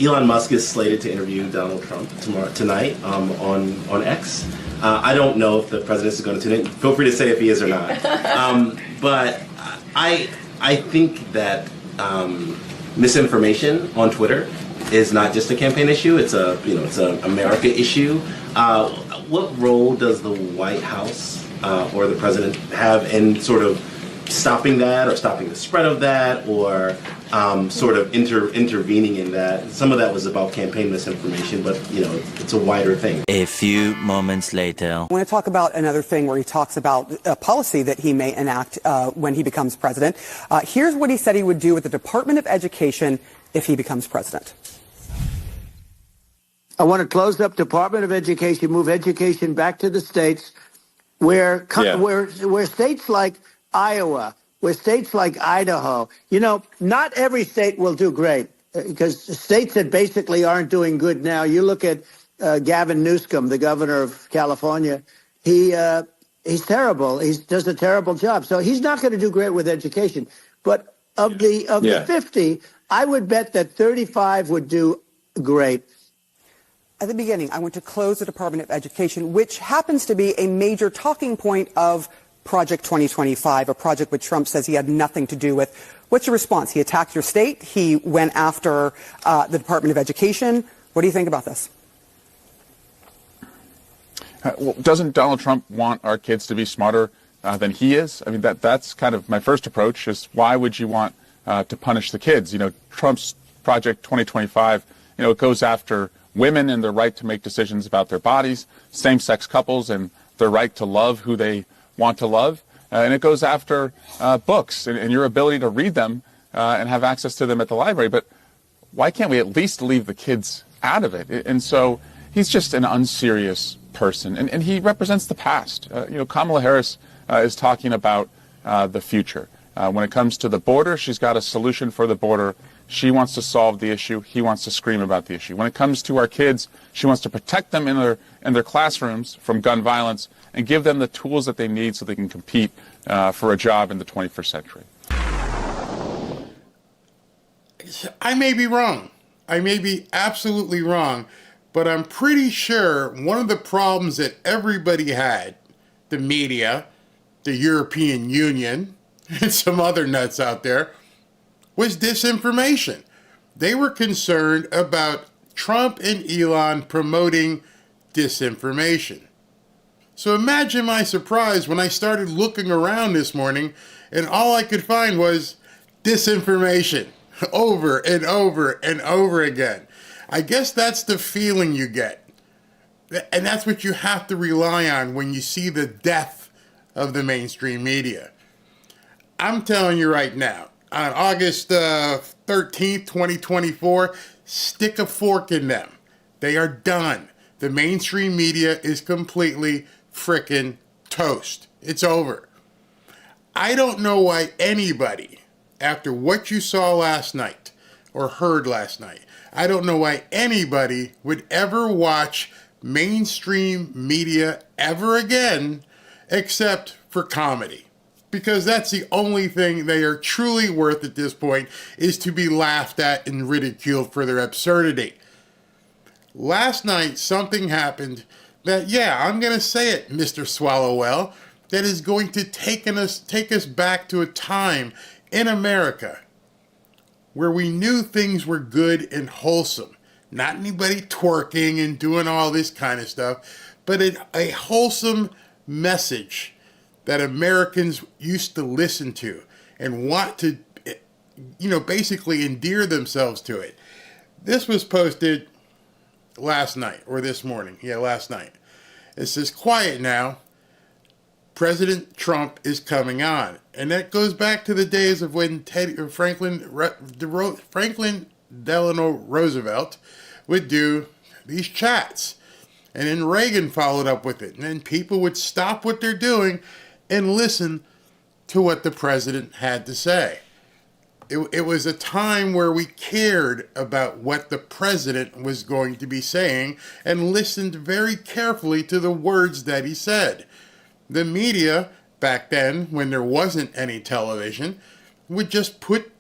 Elon Musk is slated to interview Donald Trump tonight on X. I don't know if the president is going to tune in. Feel free to say if he is or not. But I think that misinformation on Twitter is not just a campaign issue. It's a America issue. What role does the White House or the president have in sort of stopping that, or stopping the spread of that, or sort of intervening in that? Some of that was about campaign misinformation, but it's a wider thing. A few moments later. I want to talk about another thing where he talks about a policy that he may enact when he becomes president. Here's what he said he would do with the Department of Education if he becomes president. I want to close up Department of Education, move education back to the states, where states like Iowa, where states like Idaho, not every state will do great, because states that basically aren't doing good now. You look at Gavin Newsom, the governor of California. He's terrible. He does a terrible job. So he's not going to do great with education. But of the 50, I would bet that 35 would do great. At the beginning, I want to close the Department of Education, which happens to be a major talking point of Project 2025, a project which Trump says he had nothing to do with. What's your response? He attacked your state. He went after the Department of Education. What do you think about this? Well, doesn't Donald Trump want our kids to be smarter than he is? I mean, that's kind of my first approach, is why would you want to punish the kids? Trump's Project 2025, it goes after women and their right to make decisions about their bodies, same-sex couples and their right to love who they want to love, and it goes after books and your ability to read them and have access to them at the library. But why can't we at least leave the kids out of it? And so he's just an unserious person, and he represents the past. Kamala Harris is talking about the future. When it comes to the border, she's got a solution for the border. She wants to solve the issue. He wants to scream about the issue. When it comes to our kids, she wants to protect them in their classrooms from gun violence and give them the tools that they need so they can compete for a job in the 21st century. I may be wrong. I may be absolutely wrong, but I'm pretty sure one of the problems that everybody had, the media, the European Union, and some other nuts out there, was disinformation. They were concerned about Trump and Elon promoting disinformation. So imagine my surprise when I started looking around this morning and all I could find was disinformation over and over and over again. I guess that's the feeling you get. And that's what you have to rely on when you see the death of the mainstream media. I'm telling you right now, on August 13th, 2024, stick a fork in them. They are done. The mainstream media is completely frickin' toast. It's over. I don't know why anybody, after what you saw last night or heard last night, I don't know why anybody would ever watch mainstream media ever again except for comedy. Because that's the only thing they are truly worth at this point, is to be laughed at and ridiculed for their absurdity. Last night, something happened that, I'm going to say it, Mr. Swallowwell, that is going to take us back to a time in America where we knew things were good and wholesome. Not anybody twerking and doing all this kind of stuff, but a wholesome message that Americans used to listen to and want to, basically endear themselves to it. This was posted last night, or this morning. Last night. It says, "Quiet now. President Trump is coming on." And that goes back to the days of when Franklin Delano Roosevelt would do these chats. And then Reagan followed up with it. And then people would stop what they're doing and listen to what the president had to say. It was a time where we cared about what the president was going to be saying and listened very carefully to the words that he said. The media, back then, when there wasn't any television, would just put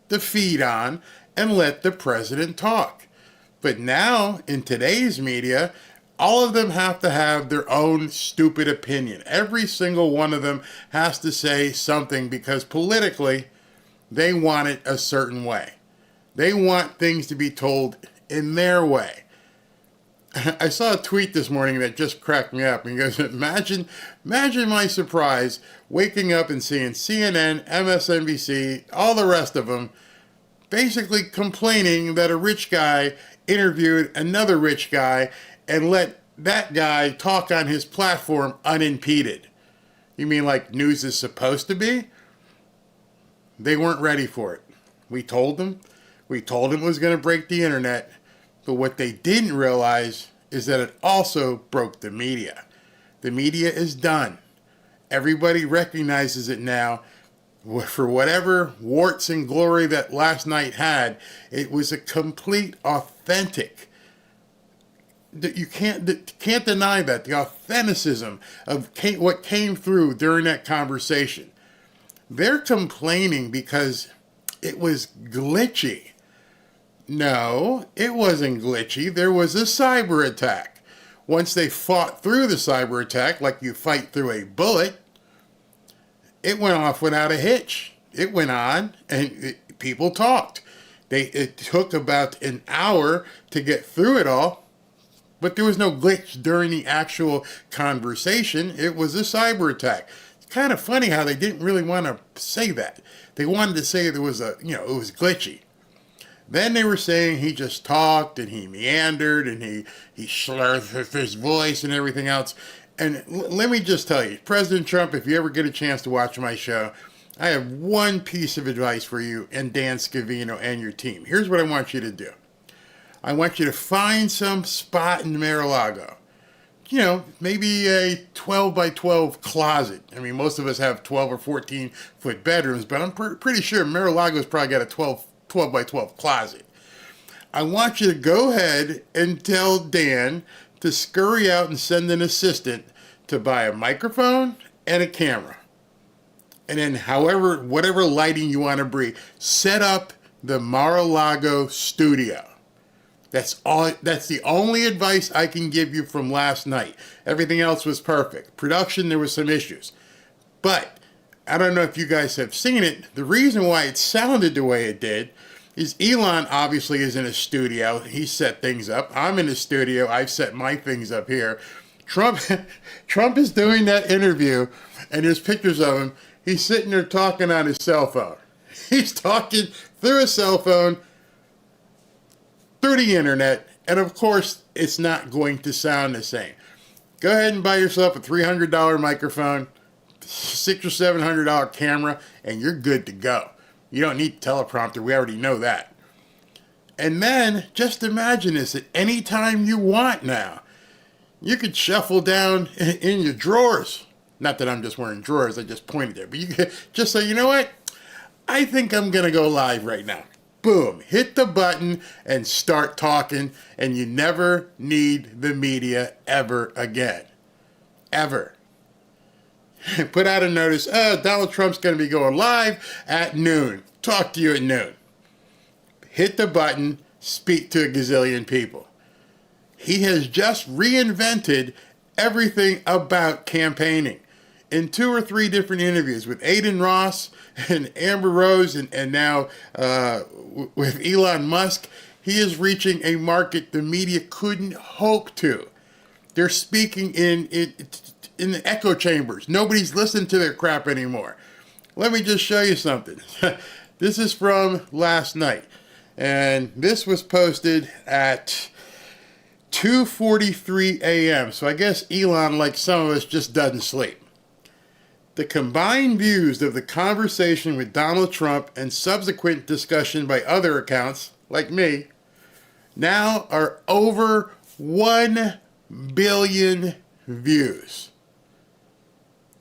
the feed on and let the president talk. But now, in today's media, all of them have to have their own stupid opinion. Every single one of them has to say something because politically, they want it a certain way. They want things to be told in their way. I saw a tweet this morning that just cracked me up. And he goes, imagine my surprise waking up and seeing CNN, MSNBC, all the rest of them, basically complaining that a rich guy interviewed another rich guy and let that guy talk on his platform unimpeded. You mean like news is supposed to be? They weren't ready for it. We told them. We told them it was going to break the internet. But what they didn't realize is that it also broke the media. The media is done. Everybody recognizes it now. For whatever warts and glory that last night had, it was a complete authentic. You can't deny that. The authenticism of what came through during that conversation. They're complaining because it was glitchy. No, it wasn't glitchy. There was a cyber attack. Once they fought through the cyber attack, like you fight through a bullet, it went off without a hitch. It went on, and people talked. It took about an hour to get through it all, but there was no glitch during the actual conversation. It was a cyber attack. It's kind of funny how they didn't really want to say that. They wanted to say there was it was glitchy. Then they were saying he just talked and he meandered and he slurred his voice and everything else. And let me just tell you, President Trump, if you ever get a chance to watch my show, I have one piece of advice for you and Dan Scavino and your team. Here's what I want you to do. I want you to find some spot in Mar-a-Lago. Maybe a 12 by 12 closet. I mean, most of us have 12 or 14 foot bedrooms, but I'm pretty sure Mar-a-Lago's probably got a 12 by 12 closet. I want you to go ahead and tell Dan to scurry out and send an assistant to buy a microphone and a camera. And then whatever lighting you want to bring, set up the Mar-a-Lago studio. That's all. That's the only advice I can give you from last night. Everything else was perfect. Production, there was some issues. But I don't know if you guys have seen it. The reason why it sounded the way it did is Elon obviously is in a studio. He set things up. I'm in a studio. I've set my things up here. Trump is doing that interview, and there's pictures of him. He's sitting there talking on his cell phone. He's talking through a cell phone, through the internet, and of course, it's not going to sound the same. Go ahead and buy yourself a $300 microphone, $600 or $700 camera, and you're good to go. You don't need teleprompter. We already know that. And then, just imagine this, at any time you want now, you could shuffle down in your drawers. Not that I'm just wearing drawers, I just pointed there. But you could just say, you know what? I think I'm going to go live right now. Boom. Hit the button and start talking, and you never need the media ever again. Ever. Put out a notice, Donald Trump's going to be going live at noon. Talk to you at noon. Hit the button, speak to a gazillion people. He has just reinvented everything about campaigning. In 2 or 3 different interviews with Aiden Ross and Amber Rose and now with Elon Musk, he is reaching a market the media couldn't hope to. They're speaking in the echo chambers. Nobody's listening to their crap anymore. Let me just show you something. This is from last night. And this was posted at 2:43 a.m. So I guess Elon, like some of us, just doesn't sleep. The combined views of the conversation with Donald Trump and subsequent discussion by other accounts, like me, now are over 1 billion views.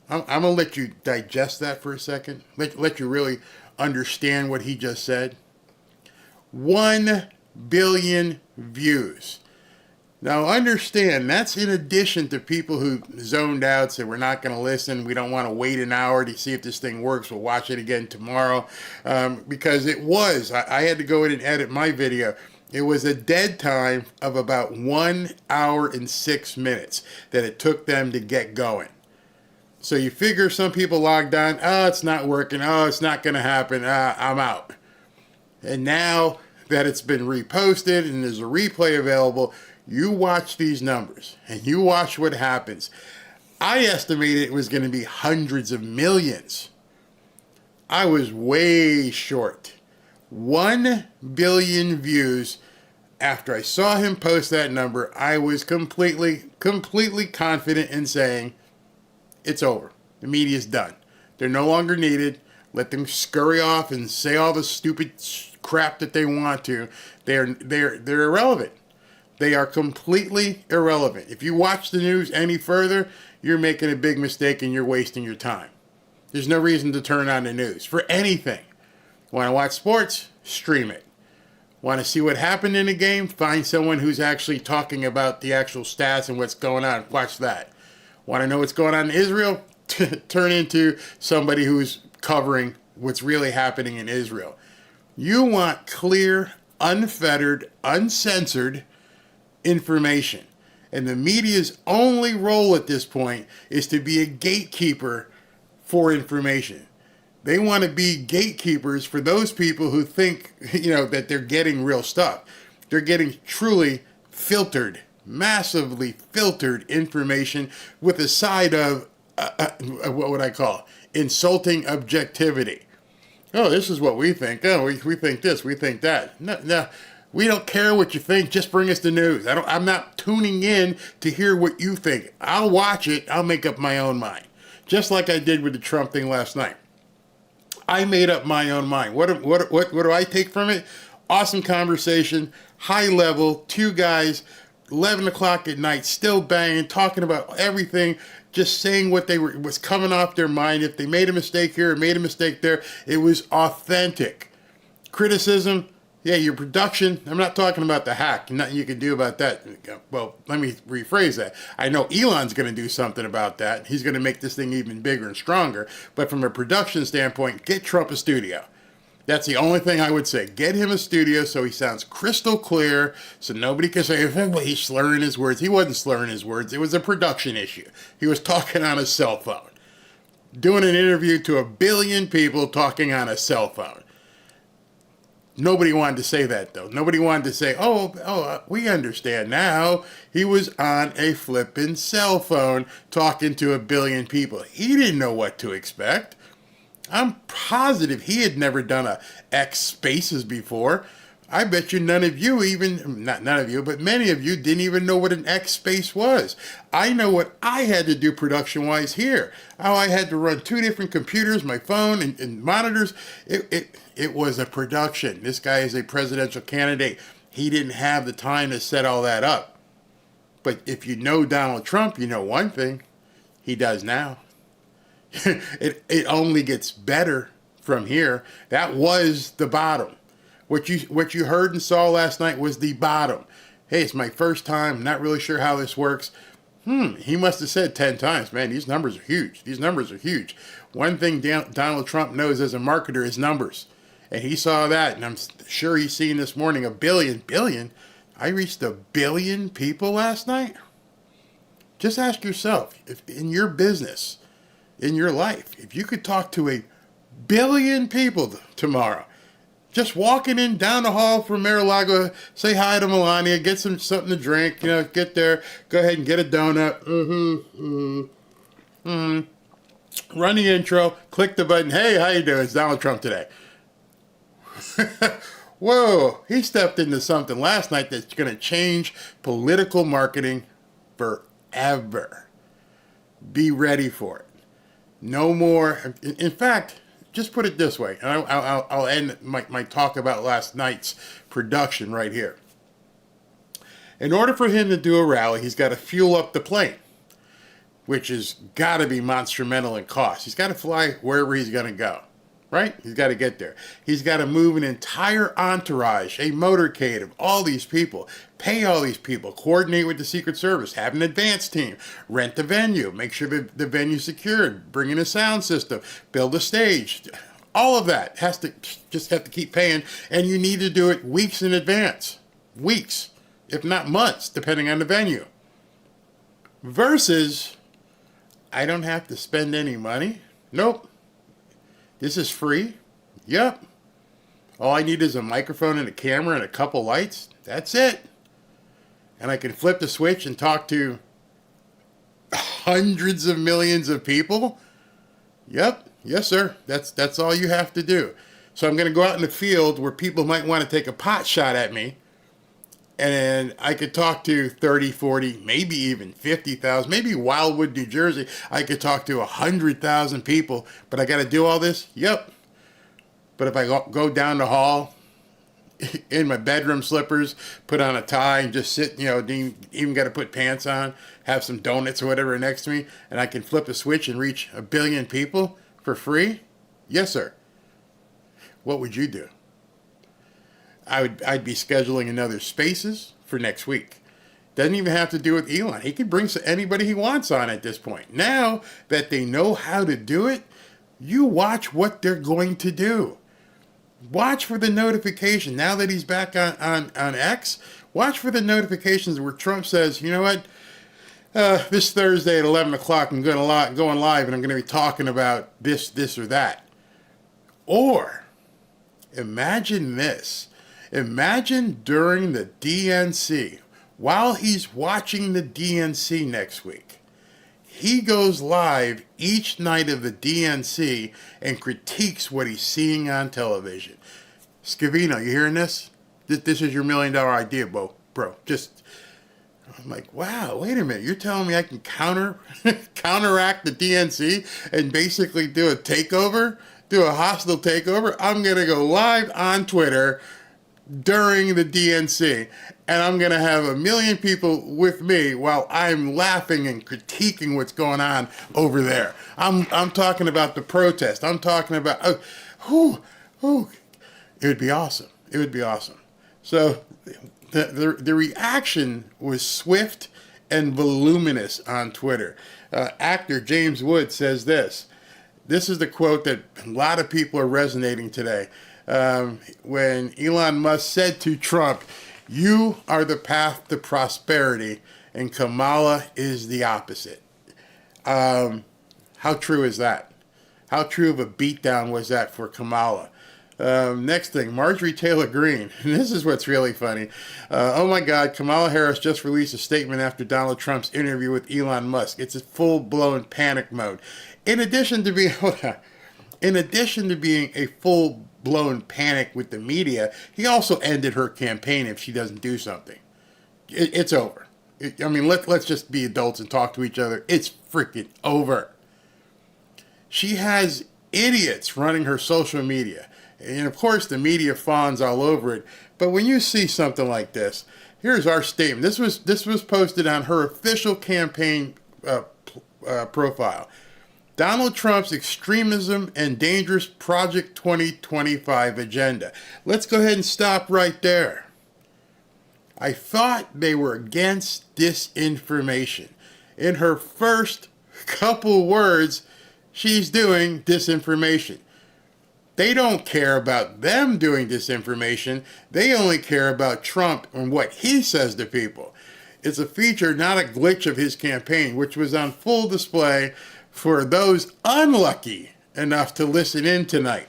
I'm going to let you digest that for a second. Let you really understand what he just said. 1 billion views. Now understand, that's in addition to people who zoned out, said we're not going to listen, we don't want to wait an hour to see if this thing works, we'll watch it again tomorrow. Because it was, I had to go in and edit my video. It was a dead time of about 1 hour and 6 minutes that it took them to get going. So you figure some people logged on, oh, it's not working, oh, it's not going to happen, I'm out. And now that it's been reposted and there's a replay available, you watch these numbers and you watch what happens. I estimated it was going to be hundreds of millions. I was way short. 1 billion views. After I saw him post that number, I was completely confident in saying, it's over. The media's done. They're no longer needed. Let them scurry off and say all the stupid crap that they want to. They're irrelevant. They are completely irrelevant. If you watch the news any further, you're making a big mistake and you're wasting your time. There's no reason to turn on the news for anything. Want to watch sports? Stream it. Want to see what happened in the game? Find someone who's actually talking about the actual stats and what's going on. Watch that. Want to know what's going on in Israel? Turn into somebody who's covering what's really happening in Israel. You want clear, unfettered, uncensored information. And the media's only role at this point is to be a gatekeeper for information. They want to be gatekeepers for those people who think, that they're getting real stuff. They're getting truly filtered, massively filtered information with a side of, what would I call, insulting objectivity. Oh, this is what we think. Oh, we think this, we think that. No, we don't care what you think. Just bring us the news. I'm not tuning in to hear what you think. I'll watch it. I'll make up my own mind. Just like I did with the Trump thing last night. I made up my own mind. What do I take from it? Awesome conversation, high level, two guys, 11 o'clock at night, still banging, talking about everything, just saying what was coming off their mind. If they made a mistake here or made a mistake there, it was authentic. Criticism, yeah, your production, I'm not talking about the hack. Nothing you can do about that. Well, let me rephrase that. I know Elon's going to do something about that. He's going to make this thing even bigger and stronger. But from a production standpoint, get Trump a studio. That's the only thing I would say. Get him a studio so he sounds crystal clear, so nobody can say, well, he's slurring his words. He wasn't slurring his words. It was a production issue. He was talking on a cell phone. Doing an interview to 1 billion people talking on a cell phone. Nobody wanted to say that, though. Nobody wanted to say, we understand now. He was on a flippin' cell phone talking to 1 billion people. He didn't know what to expect. I'm positive he had never done a X Spaces before. I bet you none of you not none of you, but many of you didn't even know what an X Space was. I know what I had to do production-wise here. How I had to run 2 different computers, my phone and monitors. It was a production. This guy is a presidential candidate. He didn't have the time to set all that up. But if you know Donald Trump, you know one thing. He does now. It only gets better from here. That was the bottom. What you heard and saw last night was the bottom. Hey, it's my first time. Not really sure how this works. He must have said 10 times, man, these numbers are huge. These numbers are huge. One thing Donald Trump knows as a marketer is numbers. And he saw that, and I'm sure he's seen this morning 1 billion. I reached 1 billion people last night? Just ask yourself, if in your business, in your life, if you could talk to 1 billion people tomorrow, just walking in down the hall from Mar-a-Lago, say hi to Melania, get something to drink, get there, go ahead and get a donut, run the intro, click the button, hey, how you doing? It's Donald Trump today. Whoa, he stepped into something last night that's going to change political marketing forever. Be ready for it. No more. In fact, just put it this way, and I'll end my talk about last night's production right here. In order for him to do a rally, he's got to fuel up the plane, which has got to be monumental in cost. He's got to fly wherever he's going to go, right? He's got to get there. He's got to move an entire entourage, a motorcade of all these people, pay all these people, coordinate with the Secret Service, have an advance team, rent the venue, make sure the venue's secured, bring in a sound system, build a stage. All of that have to keep paying, and you need to do it weeks in advance. Weeks, if not months, depending on the venue. Versus, I don't have to spend any money. Nope. This is free. Yep. All I need is a microphone and a camera and a couple lights. That's it. And I can flip the switch and talk to hundreds of millions of people. Yep. Yes, sir. That's all you have to do. So I'm going to go out in the field where people might want to take a pot shot at me. And I could talk to 30, 40, maybe even 50,000, maybe Wildwood, New Jersey. I could talk to 100,000 people, but I got to do all this? Yep. But if I go down the hall in my bedroom slippers, put on a tie and just sit, even got to put pants on, have some donuts or whatever next to me, and I can flip a switch and reach 1 billion people for free? Yes, sir. What would you do? I'd be scheduling another Spaces for next week. Doesn't even have to do with Elon. He can bring anybody he wants on at this point. Now that they know how to do it, you watch what they're going to do. Watch for the notification. Now that he's back on X, watch for the notifications where Trump says, you know what, this Thursday at 11 o'clock I'm going live and I'm going to be talking about this or that. Or, imagine this. Imagine during the DNC, while he's watching the DNC next week, he goes live each night of the DNC and critiques what he's seeing on television. Scavino, you hearing this? This is your $1 million idea, bro. I'm like, wow, wait a minute. You're telling me I can counteract the DNC and basically do a takeover, do a hostile takeover? I'm going to go live on Twitter during the DNC, and I'm going to have 1 million people with me while I'm laughing and critiquing what's going on over there. I'm talking about the protest. I'm talking about, it would be awesome. It would be awesome. So the reaction was swift and voluminous on Twitter. Actor James Wood says this. This is the quote that a lot of people are resonating today. When Elon Musk said to Trump, "You are the path to prosperity, and Kamala is the opposite." How true is that? How true of a beatdown was that for Kamala? Next thing, Marjorie Taylor Greene. And this is what's really funny. Oh my God, Kamala Harris just released a statement after Donald Trump's interview with Elon Musk. It's a full-blown panic mode. In addition to being a full-blown panic with the media, he also ended her campaign if she doesn't do something. It's over. Let's just be adults and talk to each other. It's freaking over. She has idiots running her social media. And of course, the media fawns all over it. But when you see something like this, here's our statement. This was posted on her official campaign profile. Donald Trump's extremism and dangerous Project 2025 agenda. Let's go ahead and stop right there. I thought they were against disinformation. In her first couple words, she's doing disinformation. They don't care about them doing disinformation. They only care about Trump and what he says to people. It's a feature, not a glitch of his campaign, which was on full display for those unlucky enough to listen in tonight.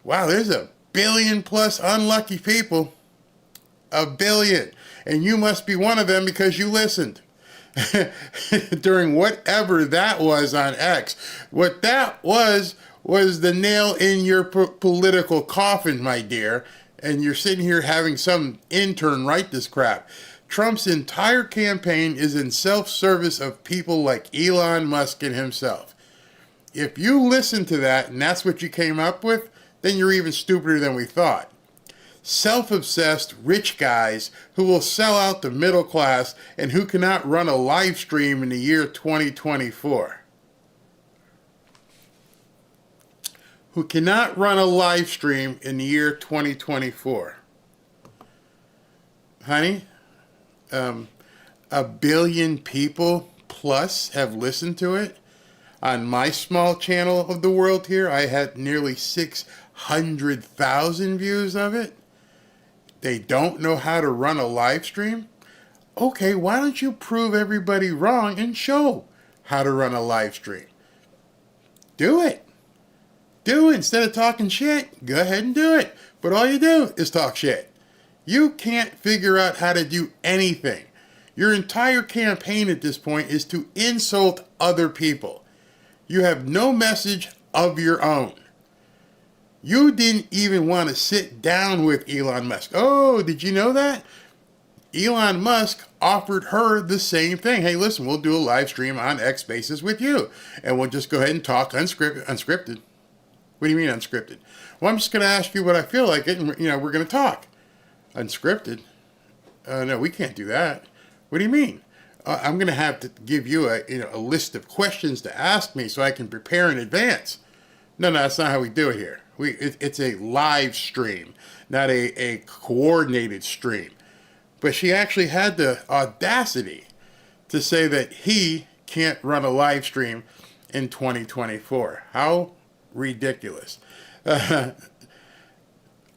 Wow, there's 1 billion plus unlucky people. 1 billion. And you must be one of them because you listened. During whatever that was on X. What that was the nail in your political coffin, my dear. And you're sitting here having some intern write this crap. Trump's entire campaign is in self-service of people like Elon Musk and himself. If you listen to that and that's what you came up with, then you're even stupider than we thought. Self-obsessed rich guys who will sell out the middle class and who cannot run a live stream in the year 2024. who cannot run a live stream in the year 2024. Honey, 1 billion people plus have listened to it. On my small channel of the world here, I had nearly 600,000 views of it. They don't know how to run a live stream? Okay, why don't you prove everybody wrong and show how to run a live stream? Do it. Do it. Instead of talking shit, go ahead and do it. But all you do is talk shit. You can't figure out how to do anything. Your entire campaign at this point is to insult other people. You have no message of your own. You didn't even want to sit down with Elon Musk. Oh, did you know that? Elon Musk offered her the same thing. Hey, listen, we'll do a live stream on X Spaces with you, and we'll just go ahead and talk unscripted. What do you mean unscripted? Well, I'm just going to ask you what I feel like it, and we're going to talk. Unscripted? No, we can't do that. What do you mean? I'm going to have to give you a list of questions to ask me so I can prepare in advance. No, that's not how we do it here. It's a live stream, not a coordinated stream. But she actually had the audacity to say that he can't run a live stream in 2024. How ridiculous.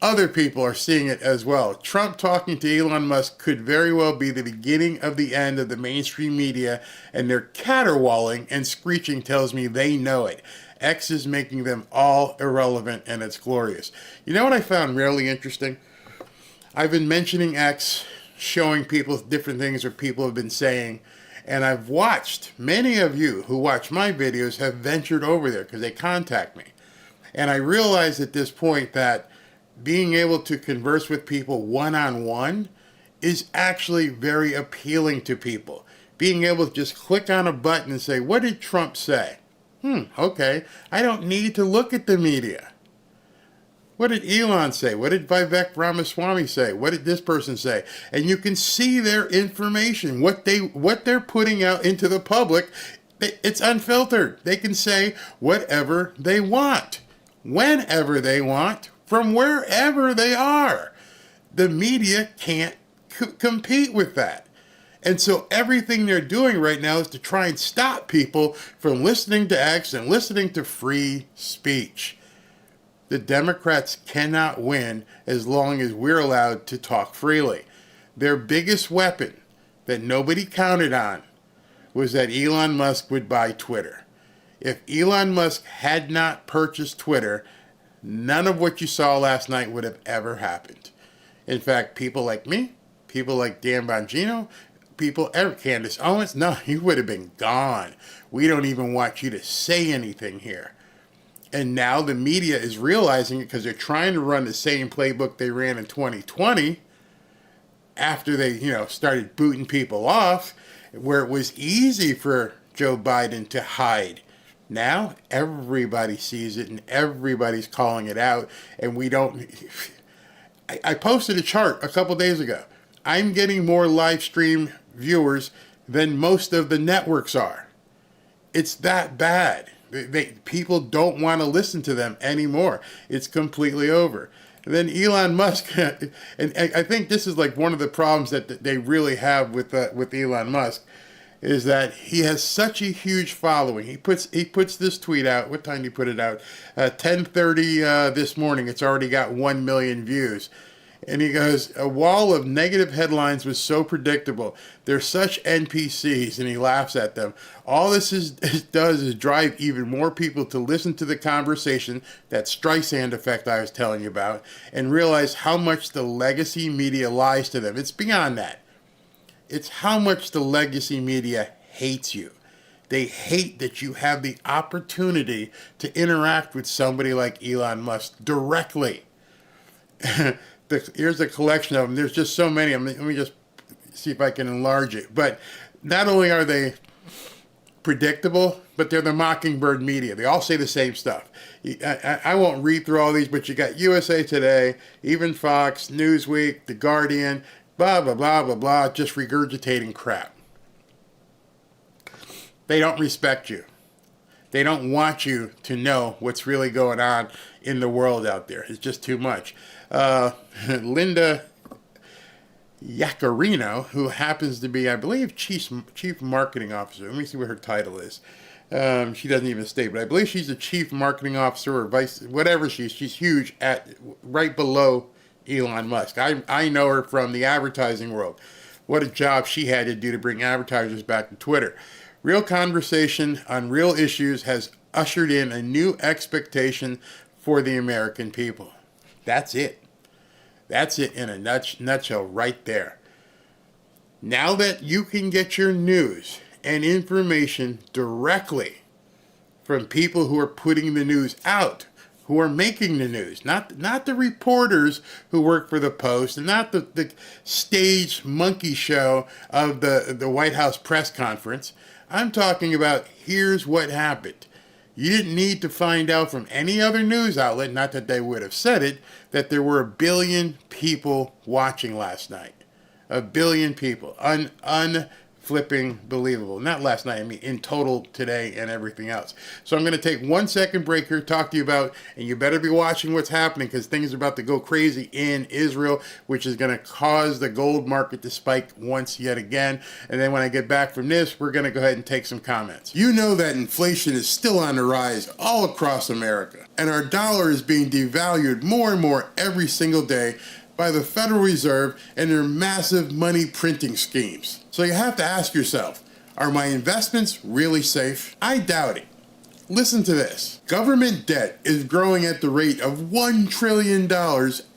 Other people are seeing it as well. Trump talking to Elon Musk could very well be the beginning of the end of the mainstream media, and their caterwauling and screeching tells me they know it. X is making them all irrelevant, and it's glorious. You know what I found really interesting? I've been mentioning X, showing people different things that people have been saying, and I've watched, many of you who watch my videos have ventured over there because they contact me. And I realized at this point that being able to converse with people one-on-one is actually very appealing to people. Being able to just click on a button and say, what did Trump say? Okay, I don't need to look at the media. What did Elon say? What did Vivek Ramaswamy say? What did this person say? And you can see their information, what they're putting out into the public. It's unfiltered. They can say whatever they want, whenever they want, from wherever they are. The media can't compete with that. And so everything they're doing right now is to try and stop people from listening to X and listening to free speech. The Democrats cannot win as long as we're allowed to talk freely. Their biggest weapon that nobody counted on was that Elon Musk would buy Twitter. If Elon Musk had not purchased Twitter, none of what you saw last night would have ever happened. In fact, people like me, people like Dan Bongino, Candace Owens, no, he would have been gone. We don't even want you to say anything here. And now the media is realizing it because they're trying to run the same playbook they ran in 2020 after they, started booting people off, where it was easy for Joe Biden to hide. Now everybody sees it and everybody's calling it out, and we don't. I posted a chart a couple days ago. I'm getting more live stream viewers than most of the networks are. It's that bad. People don't want to listen to them anymore. It's completely over. And then Elon Musk, and I think this is like one of the problems that they really have with Elon Musk, is that he has such a huge following. He puts this tweet out. What time did he put it out? 10:30 this morning. It's already got 1 million views. And he goes, a wall of negative headlines was so predictable. They're such NPCs, and he laughs at them. All this does is drive even more people to listen to the conversation, that Streisand effect I was telling you about, and realize how much the legacy media lies to them. It's beyond that. It's how much the legacy media hates you. They hate that you have the opportunity to interact with somebody like Elon Musk directly. Here's a collection of them. There's just so many. Let me just see if I can enlarge it. But not only are they predictable, but they're the mockingbird media. They all say the same stuff. I won't read through all these, but you got USA Today, even Fox, Newsweek, The Guardian, blah, blah, blah, blah, blah, just regurgitating crap. They don't respect you. They don't want you to know what's really going on in the world out there. It's just too much. Linda Yaccarino, who happens to be, I believe, chief marketing officer. Let me see what her title is. She doesn't even state, but I believe she's a chief marketing officer or vice, whatever she's huge at right below Elon Musk. I know her from the advertising world. What a job she had to do to bring advertisers back to Twitter. Real conversation on real issues has ushered in a new expectation for the American people. That's it. That's it in a nutshell right there. Now that you can get your news and information directly from people who are putting the news out, who are making the news, not the reporters who work for the Post, and not the staged monkey show of the White House press conference. I'm talking about here's what happened. You didn't need to find out from any other news outlet, not that they would have said it, that there were 1 billion people watching last night. 1 billion people. Flipping believable. Not last night, I mean in total today and everything else. So I'm going to take 1 second break here, talk to you about, and you better be watching what's happening because things are about to go crazy in Israel, which is going to cause the gold market to spike once yet again. And then when I get back from this, we're going to go ahead and take some comments. You know that inflation is still on the rise all across America, and our dollar is being devalued more and more every single day by the Federal Reserve and their massive money printing schemes. So you have to ask yourself, are my investments really safe? I doubt it. Listen to this. Government debt is growing at the rate of $1 trillion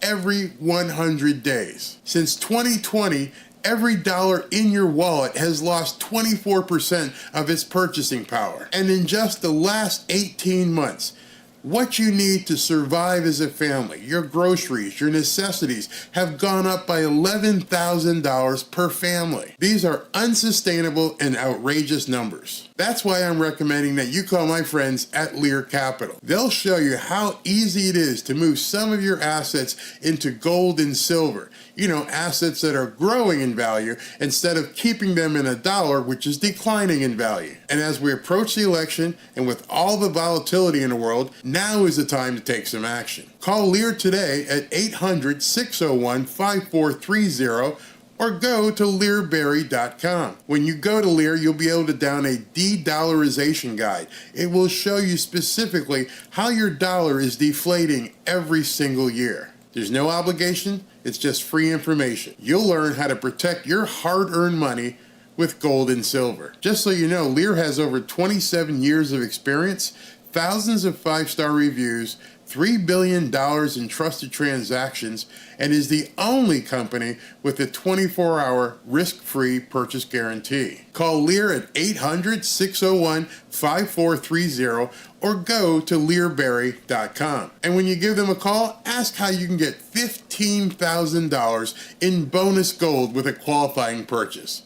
every 100 days. Since 2020, every dollar in your wallet has lost 24% of its purchasing power. And in just the last 18 months, what you need to survive as a family, your groceries, your necessities, have gone up by $11,000 per family. These are unsustainable and outrageous numbers. That's why I'm recommending that you call my friends at Lear Capital. They'll show you how easy it is to move some of your assets into gold and silver. You know, assets that are growing in value instead of keeping them in a dollar, which is declining in value. And as we approach the election and with all the volatility in the world, now is the time to take some action. Call Lear today at 800-601-5430 or go to learberry.com. When you go to Lear, you'll be able to download a de-dollarization guide. It will show you specifically how your dollar is deflating every single year. There's no obligation, it's just free information. You'll learn how to protect your hard-earned money with gold and silver. Just so you know, Lear has over 27 years of experience, thousands of 5-star reviews, $3 billion in trusted transactions, and is the only company with a 24-hour risk-free purchase guarantee. Call Lear at 800-601-5430 or go to learberry.com. And when you give them a call, ask how you can get $15,000 in bonus gold with a qualifying purchase.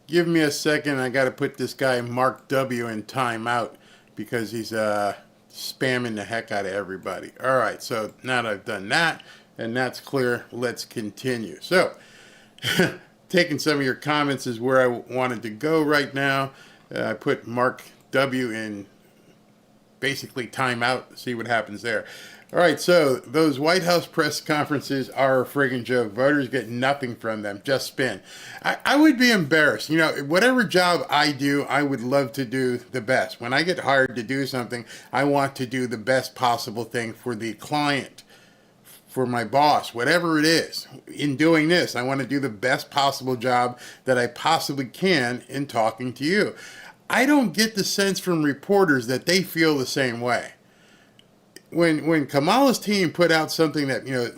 Give me a second. I got to put this guy Mark W. in timeout because he's spamming the heck out of everybody. All right, so now that I've done that and that's clear, let's continue. So, taking some of your comments is where I wanted to go right now. I put Mark W. in basically timeout, see what happens there. All right, so those White House press conferences are a friggin' joke. Voters get nothing from them, just spin. I would be embarrassed. You know, whatever job I do, I would love to do the best. When I get hired to do something, I want to do the best possible thing for the client, for my boss, whatever it is. In doing this, I want to do the best possible job that I possibly can in talking to you. I don't get the sense from reporters that they feel the same way. When Kamala's team put out something that, you know,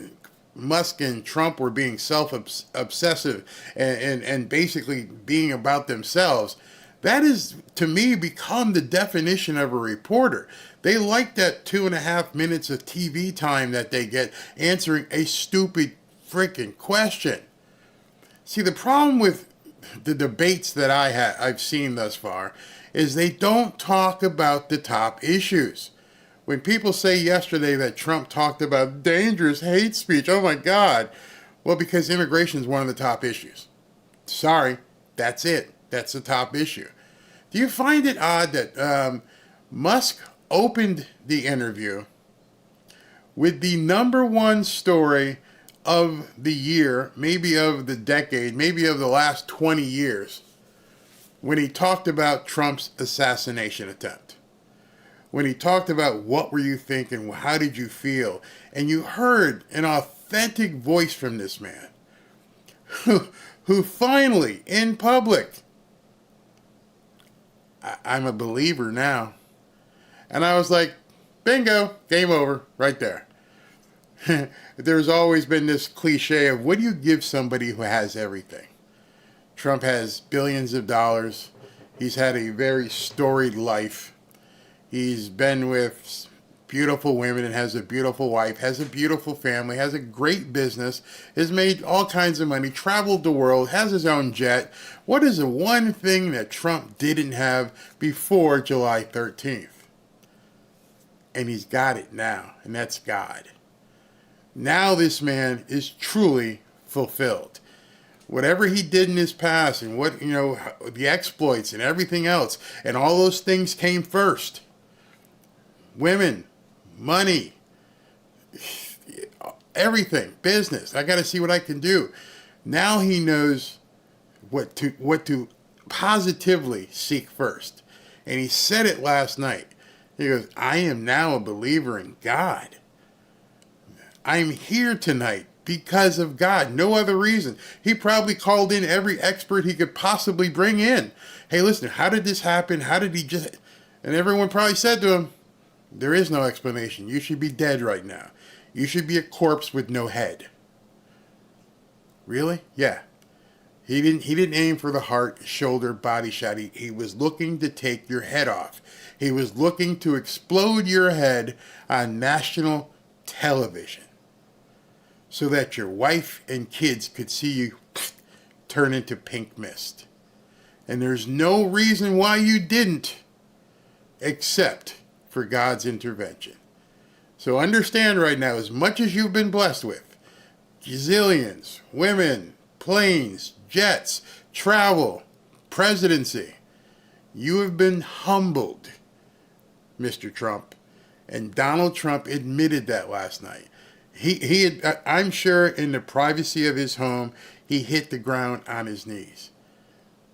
Musk and Trump were being self-obsessive and basically being about themselves, that is, to me, become the definition of a reporter. They like that 2.5 minutes of TV time that they get answering a stupid freaking question. See, the problem with the debates that I've seen thus far is they don't talk about the top issues. When people say yesterday that Trump talked about dangerous hate speech, oh my God. Well, because immigration is one of the top issues. Sorry, that's it. That's the top issue. Do you find it odd that Musk opened the interview with the number one story of the year, maybe of the decade, maybe of the last 20 years, when he talked about Trump's assassination attempt. When he talked about what were you thinking, how did you feel, and you heard an authentic voice from this man who finally, in public, I'm a believer now. And I was like, bingo, game over, right there. There's always been this cliche of what do you give somebody who has everything? Trump has billions of dollars. He's had a very storied life. He's been with beautiful women and has a beautiful wife, has a beautiful family, has a great business, has made all kinds of money, traveled the world, has his own jet. What is the one thing that Trump didn't have before July 13th? And he's got it now, and that's God. Now this man is truly fulfilled. Whatever he did in his past and what, the exploits and everything else, and all those things came first. Women, money, everything, business. I got to see what I can do. Now he knows what to positively seek first. And he said it last night. He goes, I am now a believer in God. I'm here tonight because of God. No other reason. He probably called in every expert he could possibly bring in. Hey, listen, how did this happen? How did he just... And everyone probably said to him, there is no explanation. You should be dead right now. You should be a corpse with no head. Really? Yeah. He didn't aim for the heart, shoulder, body shot. He was looking to take your head off. He was looking to explode your head on national television so that your wife and kids could see you turn into pink mist. And there's no reason why you didn't, except for God's intervention. So understand right now, as much as you've been blessed with, gazillions, women, planes, jets, travel, presidency, you have been humbled, Mr. Trump. And Donald Trump admitted that last night. He had, I'm sure in the privacy of his home, he hit the ground on his knees.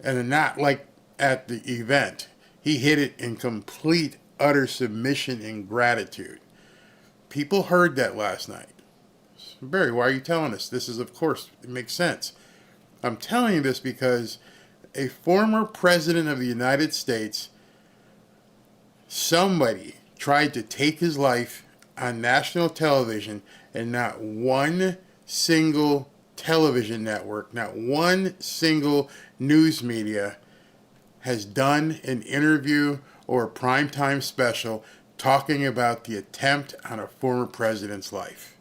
And not like at the event. He hit it in complete, utter submission and gratitude. People heard that last night. Barry, why are you telling us? This is, of course, it makes sense. I'm telling you this because a former president of the United States, somebody tried to take his life on national television, and not one single television network, not one single news media has done an interview or a primetime special talking about the attempt on a former president's life.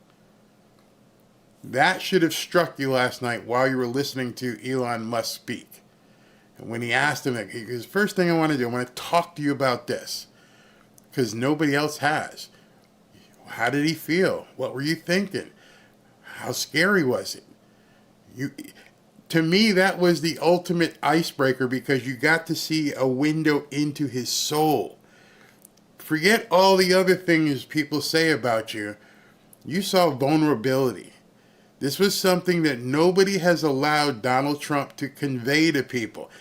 That should have struck you last night while you were listening to Elon Musk speak. And when he asked him, he goes, first thing I want to do, I want to talk to you about this. Because nobody else has. How did he feel? What were you thinking? How scary was it? To me, that was the ultimate icebreaker because you got to see a window into his soul. Forget all the other things people say about you. You saw vulnerability. This was something that nobody has allowed Donald Trump to convey to people.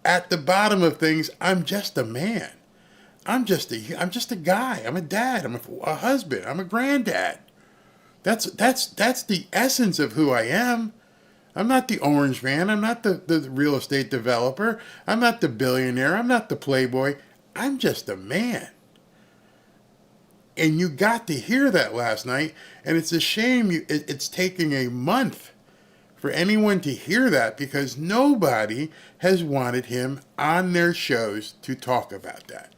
At the bottom of things, I'm just a man. I'm just a guy. I'm a dad. I'm a husband. I'm a granddad. That's the essence of who I am. I'm not the orange man. I'm not the real estate developer. I'm not the billionaire. I'm not the playboy. I'm just a man. And you got to hear that last night, and it's a shame it's taking a month for anyone to hear that because nobody has wanted him on their shows to talk about that.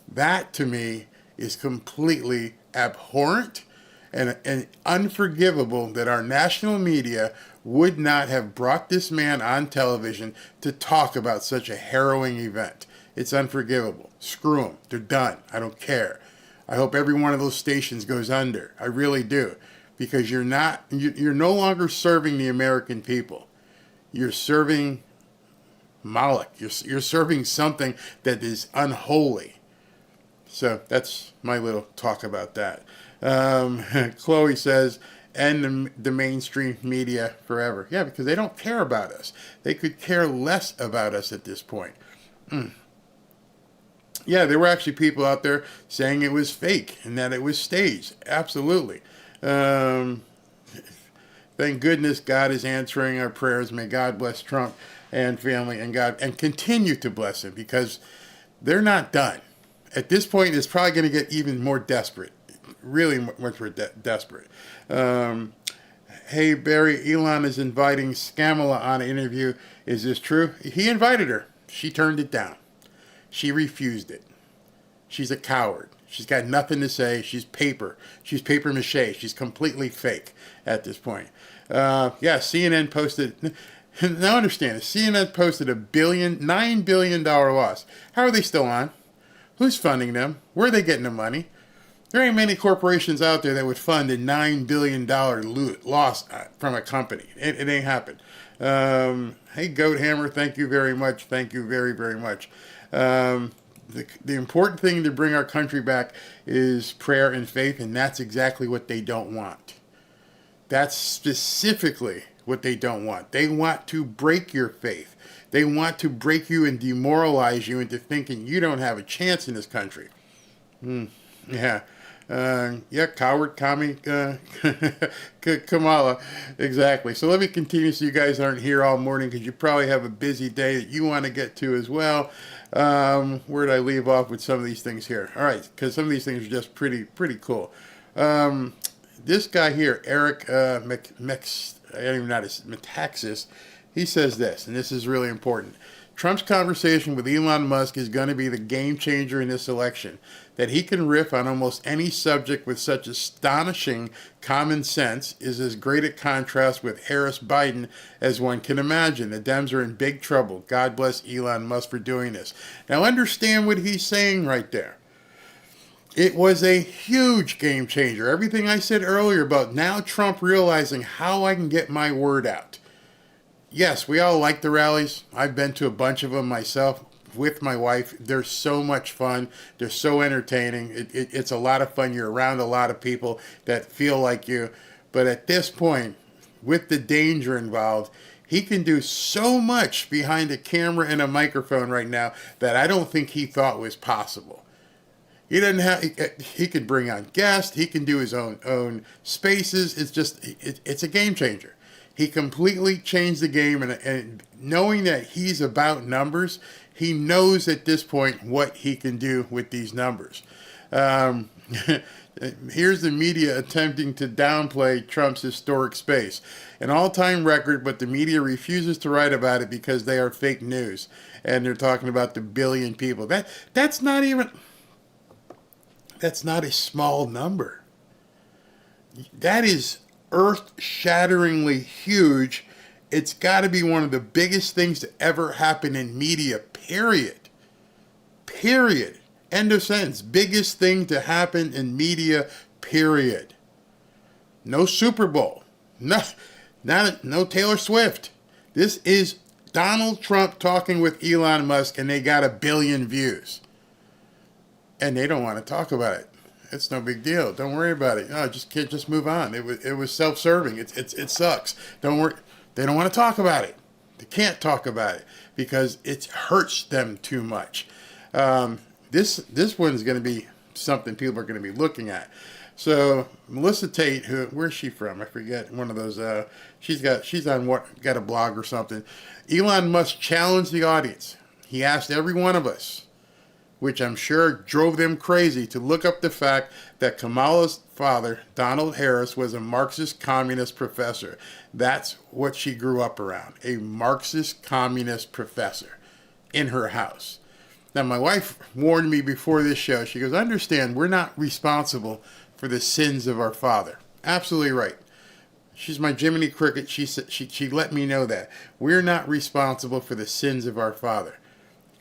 That, to me, is completely abhorrent and unforgivable that our national media would not have brought this man on television to talk about such a harrowing event. It's unforgivable. Screw them. They're done. I don't care. I hope every one of those stations goes under. I really do. Because you're no longer serving the American people. You're serving Moloch. You're serving something that is unholy. So that's my little talk about that. Chloe says, and the mainstream media forever. Yeah, because they don't care about us. They could care less about us at this point. Yeah, there were actually people out there saying it was fake and that it was staged. Absolutely. Thank goodness God is answering our prayers. May God bless Trump and family and God and continue to bless him, because they're not done. At this point, it's probably going to get even more desperate. Really much more desperate. Hey, Barry, Elon is inviting Kamala on an interview. Is this true? He invited her. She turned it down. She refused it. She's a coward. She's got nothing to say. She's paper. She's paper mache. She's completely fake at this point. Yeah, CNN posted... Now understand, CNN posted $9 billion loss. How are they still on? Who's funding them? Where are they getting the money? There ain't many corporations out there that would fund a $9 billion loss from a company. It ain't happened. Hey, Goat Hammer, thank you very much. Thank you very, very much. The important thing to bring our country back is prayer and faith, and that's exactly what they don't want. That's specifically what they don't want. They want to break your faith. They want to break you and demoralize you into thinking you don't have a chance in this country. Yeah. Coward, commie, Kamala. Exactly. So let me continue so you guys aren't here all morning, because you probably have a busy day that you want to get to as well. Where did I leave off with some of these things here? All right, because some of these things are just pretty cool. This guy here, Eric I don't even know how to say, Metaxas, he says this, and this is really important. Trump's conversation with Elon Musk is going to be the game changer in this election. That he can riff on almost any subject with such astonishing common sense is as great a contrast with Harris-Biden as one can imagine. The Dems are in big trouble. God bless Elon Musk for doing this. Now understand what he's saying right there. It was a huge game changer. Everything I said earlier about now Trump realizing how I can get my word out. Yes, we all like the rallies. I've been to a bunch of them myself with my wife. They're so much fun. They're so entertaining. It's a lot of fun. You're around a lot of people that feel like you. But at this point, with the danger involved, he can do so much behind a camera and a microphone right now that I don't think he thought was possible. He doesn't have. He could bring on guests. He can do his own spaces. It's a game changer. He completely changed the game, and knowing that he's about numbers, he knows at this point what he can do with these numbers. Here's the media attempting to downplay Trump's historic space. An all-time record, but the media refuses to write about it because they are fake news. And they're talking about the billion people. That's not a small number. That is earth-shatteringly huge. It's got to be one of the biggest things to ever happen in media, period. Period. End of sentence. Biggest thing to happen in media, period. No Super Bowl. No Taylor Swift. This is Donald Trump talking with Elon Musk, and they got 1 billion views. And they don't want to talk about it. It's no big deal. Don't worry about it. No, just move on. It was self-serving. It sucks. Don't worry. They don't want to talk about it. They can't talk about it because it hurts them too much. This one's going to be something people are going to be looking at. So Melissa Tate, where's she from? I forget. One of those. She's got a blog or something. Elon Musk challenged the audience. He asked every one of us, which I'm sure drove them crazy, to look up the fact that Kamala's father, Donald Harris, was a Marxist communist professor. That's what she grew up around, a Marxist communist professor in her house. Now, my wife warned me before this show. She goes, understand, we're not responsible for the sins of our father. Absolutely right. She's my Jiminy Cricket. She let me know that. We're not responsible for the sins of our father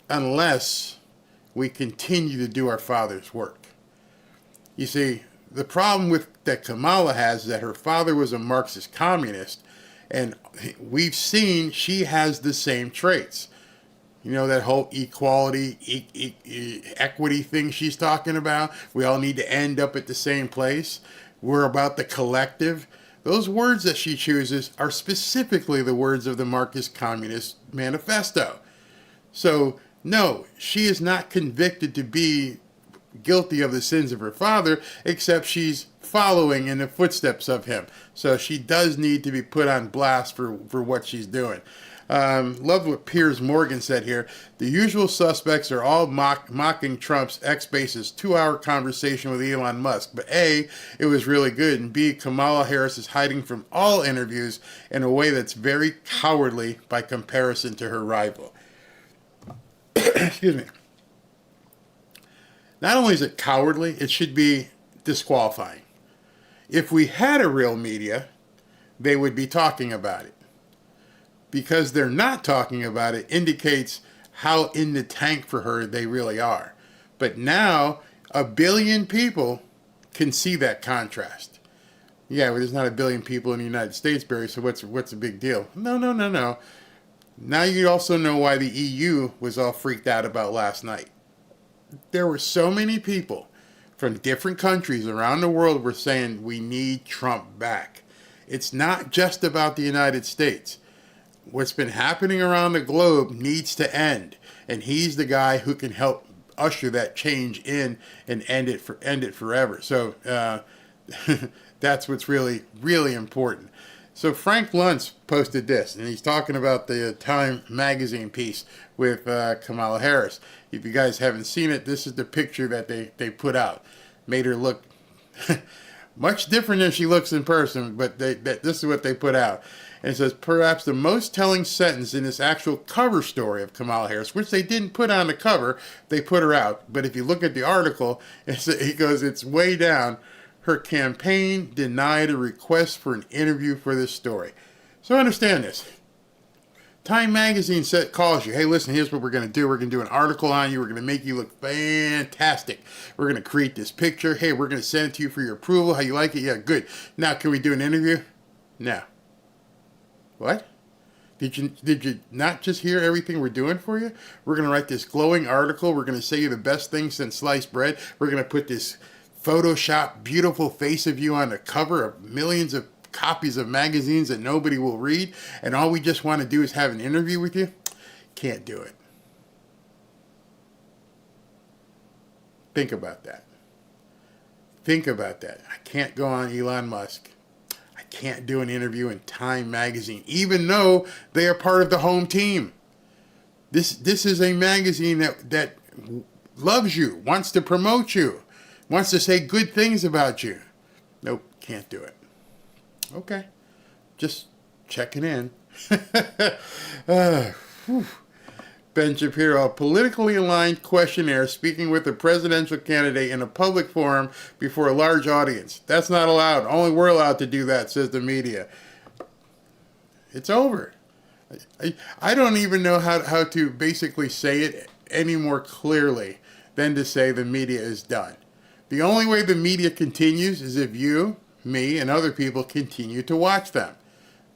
unless we continue to do our father's work. You see, the problem that Kamala has is that her father was a Marxist communist, and we've seen she has the same traits. You know, that whole equality, equity thing she's talking about? We all need to end up at the same place. We're about the collective. Those words that she chooses are specifically the words of the Marxist Communist Manifesto. So, no, she is not convicted to be guilty of the sins of her father, except she's following in the footsteps of him. So she does need to be put on blast for what she's doing. Love what Piers Morgan said here. The usual suspects are all mocking Trump's X-Base's 2-hour conversation with Elon Musk. But A, it was really good, and B, Kamala Harris is hiding from all interviews in a way that's very cowardly by comparison to her rival. Excuse me. Not only is it cowardly, it should be disqualifying. If we had a real media, they would be talking about it. Because they're not talking about it indicates how in the tank for her they really are. But now, 1 billion people can see that contrast. Yeah, well, there's not 1 billion people in the United States, Barry, so what's the big deal? No. Now you also know why the EU was all freaked out about last night. There were so many people from different countries around the world were saying we need Trump back. It's not just about the United States. What's been happening around the globe needs to end, and he's the guy who can help usher that change in and end it forever. So that's what's really, really important. So Frank Luntz posted this, and he's talking about the Time magazine piece with Kamala Harris. If you guys haven't seen it, this is the picture that they put out. Made her look much different than she looks in person, but this is what they put out. And it says, perhaps the most telling sentence in this actual cover story of Kamala Harris, which they didn't put on the cover, they put her out. But if you look at the article, he goes, it's way down. Her campaign denied a request for an interview for this story. So understand this. Time magazine calls you, hey, listen, here's what we're going to do. We're going to do an article on you. We're going to make you look fantastic. We're going to create this picture. Hey, we're going to send it to you for your approval. How you like it? Yeah, good. Now, can we do an interview? No. What? Did you not just hear everything we're doing for you? We're going to write this glowing article. We're going to say you're the best thing since sliced bread. We're going to put this Photoshop beautiful face of you on the cover of millions of copies of magazines that nobody will read, and all we just want to do is have an interview with you? Can't do it. Think about that. Think about that. I can't go on Elon Musk. I can't do an interview in Time magazine, even though they are part of the home team. This is a magazine that loves you, wants to promote you, wants to say good things about you. Nope, can't do it. Okay, just checking in. Ben Shapiro, a politically aligned questionnaire speaking with a presidential candidate in a public forum before a large audience. That's not allowed. Only we're allowed to do that, says the media. It's over. I don't even know how to basically say it any more clearly than to say the media is done. The only way the media continues is if you, me, and other people continue to watch them.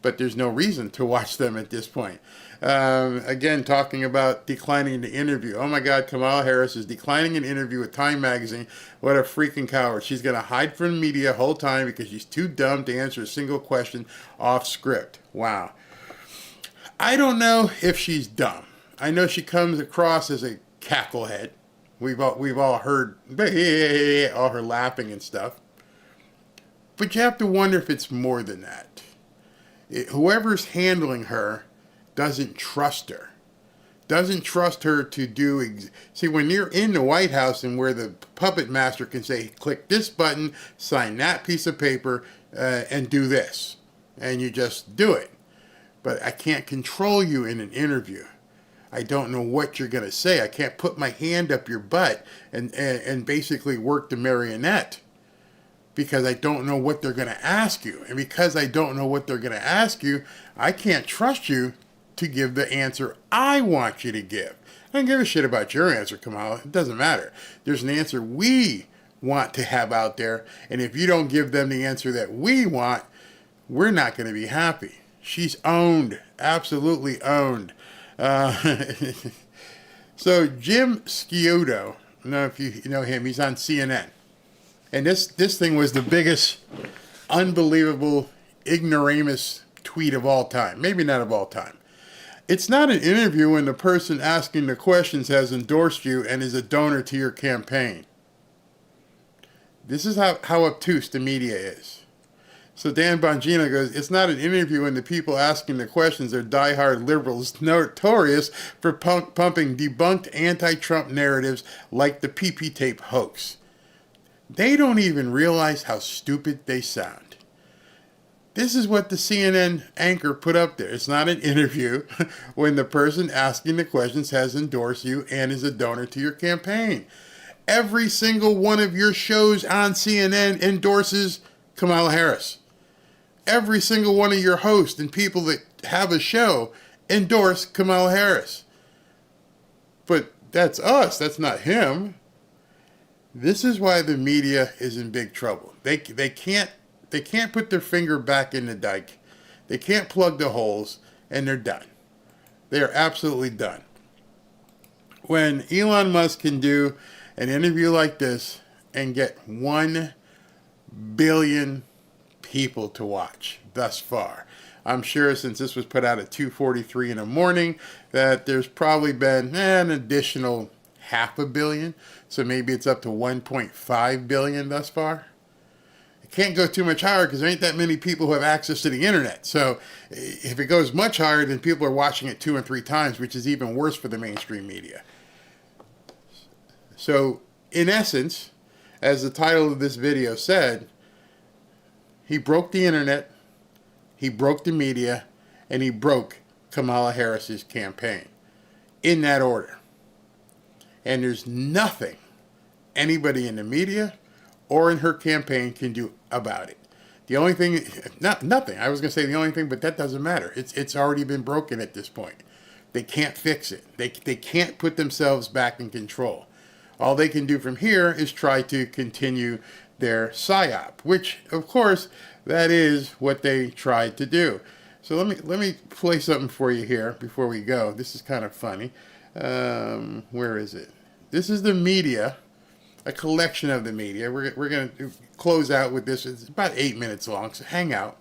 But there's no reason to watch them at this point. Again, talking about declining the interview. Oh my God, Kamala Harris is declining an interview with Time magazine. What a freaking coward. She's going to hide from the media the whole time because she's too dumb to answer a single question off script. Wow. I don't know if she's dumb. I know she comes across as a cacklehead. We've all heard all her laughing and stuff. But you have to wonder if it's more than that. Whoever's handling her doesn't trust her. Doesn't trust her to do... See, when you're in the White House and where the puppet master can say, click this button, sign that piece of paper, and do this. And you just do it. But I can't control you in an interview. I don't know what you're going to say. I can't put my hand up your butt and basically work the marionette. Because I don't know what they're going to ask you. And because I don't know what they're going to ask you, I can't trust you to give the answer I want you to give. I don't give a shit about your answer, Kamala. It doesn't matter. There's an answer we want to have out there. And if you don't give them the answer that we want, we're not going to be happy. She's owned. Absolutely owned. So Jim Scioto, I don't know if you know him, he's on CNN. And this thing was the biggest, unbelievable, ignoramus tweet of all time. Maybe not of all time. It's not an interview when the person asking the questions has endorsed you and is a donor to your campaign. This is how obtuse the media is. So Dan Bongino goes, it's not an interview when the people asking the questions are diehard liberals notorious for pumping debunked anti-Trump narratives like the PP tape hoax. They don't even realize how stupid they sound. This is what the CNN anchor put up there. It's not an interview when the person asking the questions has endorsed you and is a donor to your campaign. Every single one of your shows on CNN endorses Kamala Harris. Every single one of your hosts and people that have a show endorse Kamala Harris. But that's us. That's not him. This is why the media is in big trouble. They can't put their finger back in the dike. They can't plug the holes, and they're done. They are absolutely done. When Elon Musk can do an interview like this and get 1 billion people to watch thus far, I'm sure since this was put out at 2:43 in the morning that there's probably been an additional 500 million. So maybe it's up to 1.5 billion thus far. It can't go too much higher because there ain't that many people who have access to the internet. So if it goes much higher, then people are watching it 2 and 3 times, which is even worse for the mainstream media. So in essence, as the title of this video said, he broke the internet, he broke the media, and he broke Kamala Harris's campaign. In that order. And there's nothing anybody in the media or in her campaign can do about it. The only thing, nothing. I was going to say the only thing, but that doesn't matter. It's already been broken at this point. They can't fix it. They can't put themselves back in control. All they can do from here is try to continue their psyop, which, of course, that is what they tried to do. So let me play something for you here before we go. This is kind of funny. Where is it? This is the media, a collection of the media. We're going to close out with this. It's about 8 minutes long, so hang out.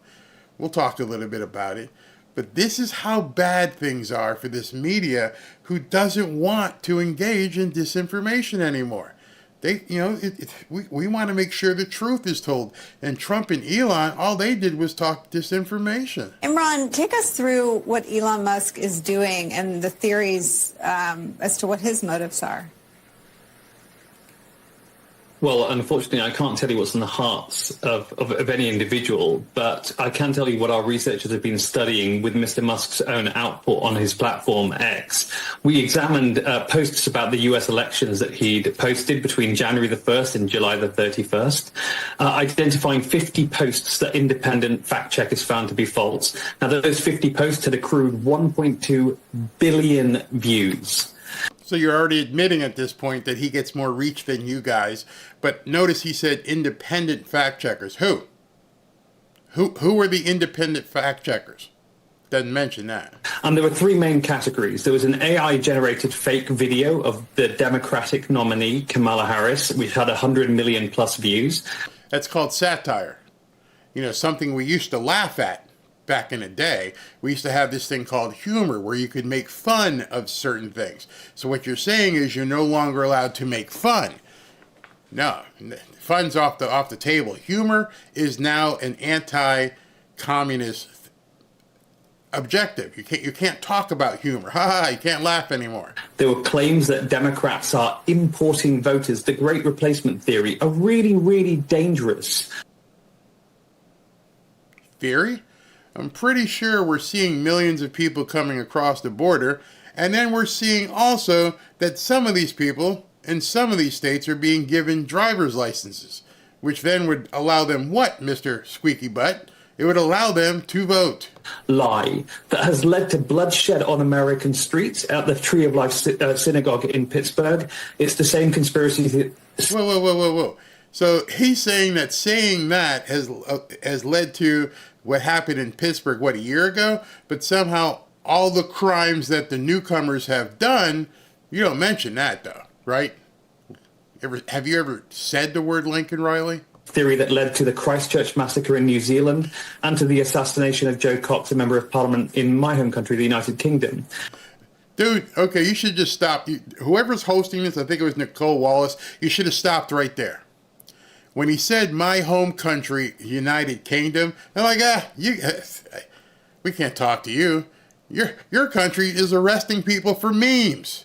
We'll talk a little bit about it. But this is how bad things are for this media who doesn't want to engage in disinformation anymore. We want to make sure the truth is told. And Trump and Elon, all they did was talk disinformation. Imran, take us through what Elon Musk is doing and the theories as to what his motives are. Well, unfortunately, I can't tell you what's in the hearts of any individual, but I can tell you what our researchers have been studying with Mr. Musk's own output on his platform X. We examined posts about the US elections that he'd posted between January the 1st and July the 31st, identifying 50 posts that independent fact checkers found to be false. Now, those 50 posts had accrued 1.2 billion views. So you're already admitting at this point that he gets more reach than you guys. But notice he said independent fact checkers. Who? Who were the independent fact checkers? Doesn't mention that. And there were 3 main categories. There was an AI-generated fake video of the Democratic nominee, Kamala Harris, which had 100 million plus views. That's called satire. You know, something we used to laugh at. Back in the day, we used to have this thing called humor where you could make fun of certain things. So what you're saying is you're no longer allowed to make fun. No, fun's off the table. Humor is now an anti-communist objective. You can't talk about humor. You can't laugh anymore. There were claims that Democrats are importing voters. The Great Replacement theory, a really, really dangerous theory. I'm pretty sure we're seeing millions of people coming across the border, and then we're seeing also that some of these people in some of these states are being given driver's licenses, which then would allow them what, Mr. Squeaky Butt? It would allow them to vote. Lie that has led to bloodshed on American streets at the Tree of Life synagogue in Pittsburgh. It's the same conspiracy. Whoa. So he's saying that has led to what happened in Pittsburgh, a year ago? But somehow all the crimes that the newcomers have done You don't mention that, though, right? Have you ever said the word Lincoln, Riley? Theory that led to the Christchurch massacre in New Zealand and to the assassination of Joe Cox, a member of parliament in my home country, the United Kingdom. Dude, okay, you should just stop. Whoever's hosting this, I think it was Nicole Wallace, you should have stopped right there. When he said my home country, United Kingdom, I'm like, we can't talk to you. Your country is arresting people for memes.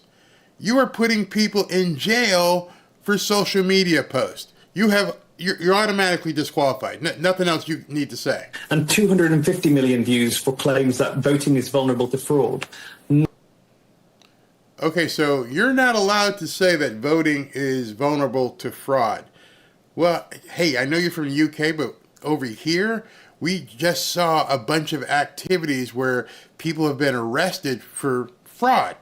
You are putting people in jail for social media posts. You're automatically disqualified. Nothing else you need to say. And 250 million views for claims that voting is vulnerable to fraud. Okay, so you're not allowed to say that voting is vulnerable to fraud. Well, hey, I know you're from the UK, but over here, we just saw a bunch of activities where people have been arrested for fraud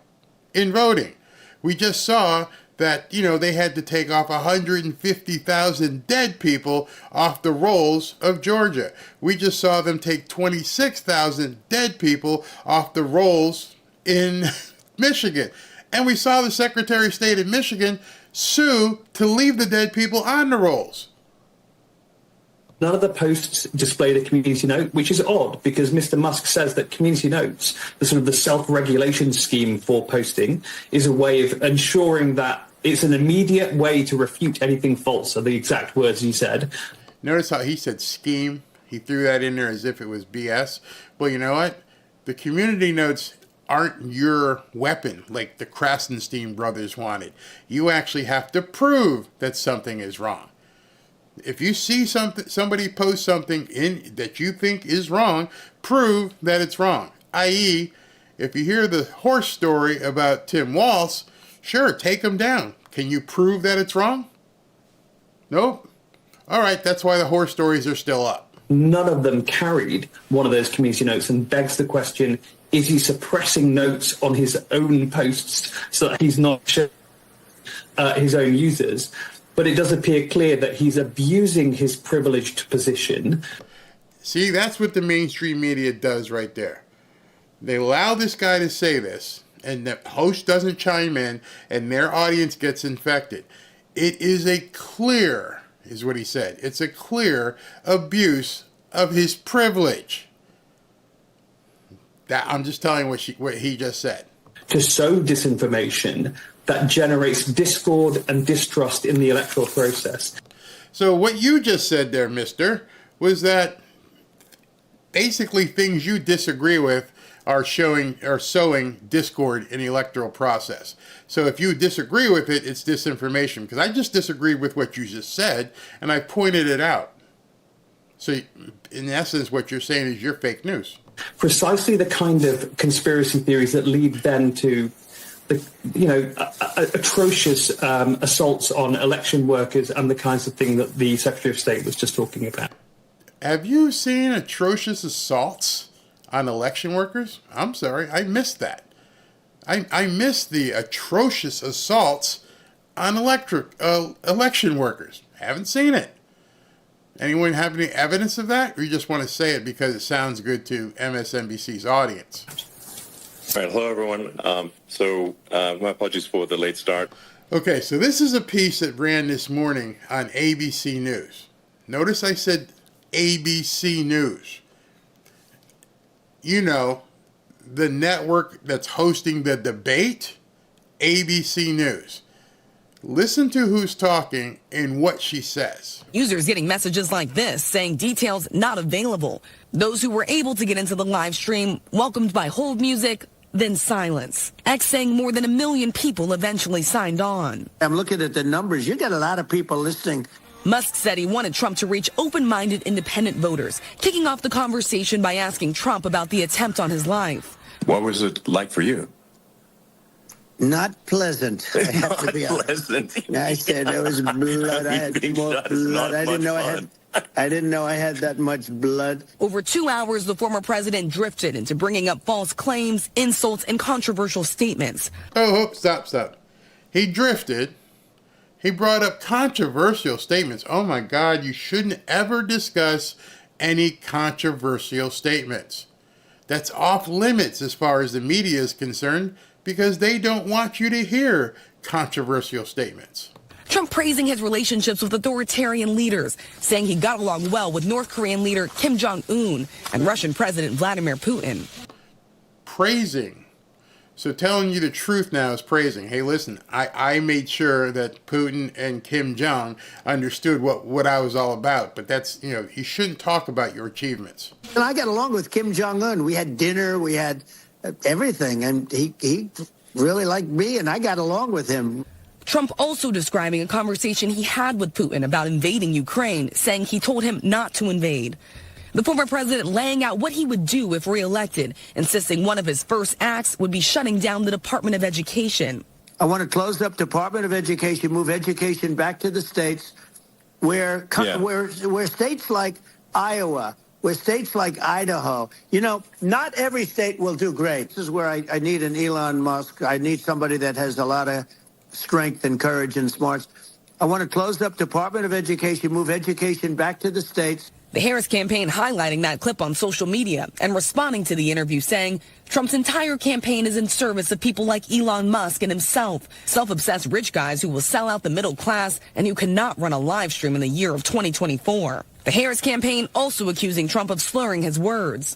in voting. We just saw that, they had to take off 150,000 dead people off the rolls of Georgia. We just saw them take 26,000 dead people off the rolls in Michigan. And we saw the Secretary of State of Michigan sue to leave the dead people on the rolls. None of the posts displayed a community note, which is odd because Mr. Musk says that community notes, the sort of the self-regulation scheme for posting, is a way of ensuring that it's an immediate way to refute anything false, are the exact words he said. Notice how he said scheme. He threw that in there as if it was BS. Well, you know what? The community notes aren't your weapon like the Krasenstein brothers wanted. You actually have to prove that something is wrong. If you see somebody post something in that you think is wrong, prove that it's wrong. I.e., if you hear the horse story about Tim Walz, sure, take him down. Can you prove that it's wrong? Nope. All right, that's why the horse stories are still up. None of them carried one of those community notes, and begs the question, is he suppressing notes on his own posts so that he's not showing his own users? But it does appear clear that he's abusing his privileged position. See, that's what the mainstream media does right there. They allow this guy to say this, and the host doesn't chime in, and their audience gets infected. It is a clear, is what he said, it's a clear abuse of his privilege. I'm just telling what he just said. To sow disinformation that generates discord and distrust in the electoral process. So what you just said there, mister, was that basically things you disagree with are sowing discord in the electoral process. So if you disagree with it, it's disinformation. Because I just disagreed with what you just said, and I pointed it out. So in essence, what you're saying is you're fake news. Precisely the kind of conspiracy theories that lead then to atrocious assaults on election workers and the kinds of thing that the Secretary of State was just talking about. Have you seen atrocious assaults on election workers? I'm sorry, I missed that. I missed the atrocious assaults on election workers. Haven't seen it. Anyone have any evidence of that? Or you just want to say it because it sounds good to MSNBC's audience? All right, hello everyone. My apologies for the late start. Okay, so this is a piece that ran this morning on ABC News. Notice I said ABC News. You know, the network that's hosting the debate, ABC News. Listen to who's talking and what she says. Users getting messages like this saying details not available. Those who were able to get into the live stream welcomed by hold music, then silence. X saying more than 1 million people eventually signed on. I'm looking at the numbers. You got a lot of people listening. Musk said he wanted Trump to reach open-minded independent voters, kicking off the conversation by asking Trump about the attempt on his life. What was it like for you? Not pleasant. I have to be honest. Pleasant. I said there was blood. I had more blood. I didn't know I had that much blood. Over 2 hours, the former president drifted into bringing up false claims, insults, and controversial statements. Oh, stop. He drifted. He brought up controversial statements. Oh my God, you shouldn't ever discuss any controversial statements. That's off limits as far as the media is concerned because they don't want you to hear controversial statements. Trump praising his relationships with authoritarian leaders, saying he got along well with North Korean leader Kim Jong-un and Russian President Vladimir Putin. Praising. So telling you the truth now is praising. Hey, listen, I made sure that Putin and Kim Jong understood what I was all about. But that's, you shouldn't talk about your achievements. And I got along with Kim Jong-un. We had dinner, we had everything. And he really liked me, and I got along with him. Trump also describing a conversation he had with Putin about invading Ukraine, saying he told him not to invade. The former president laying out what he would do if reelected, insisting one of his first acts would be shutting down the Department of Education. I want to close up Department of Education, move education back to the states where states like Iowa, where states like Idaho, not every state will do great. This is where I need an Elon Musk. I need somebody that has a lot of strength and courage and smarts. I want to close up Department of Education, move education back to the states. The Harris campaign highlighting that clip on social media and responding to the interview saying Trump's entire campaign is in service of people like Elon Musk and himself, self-obsessed rich guys who will sell out the middle class and who cannot run a live stream in the year of 2024. The Harris campaign also accusing Trump of slurring his words.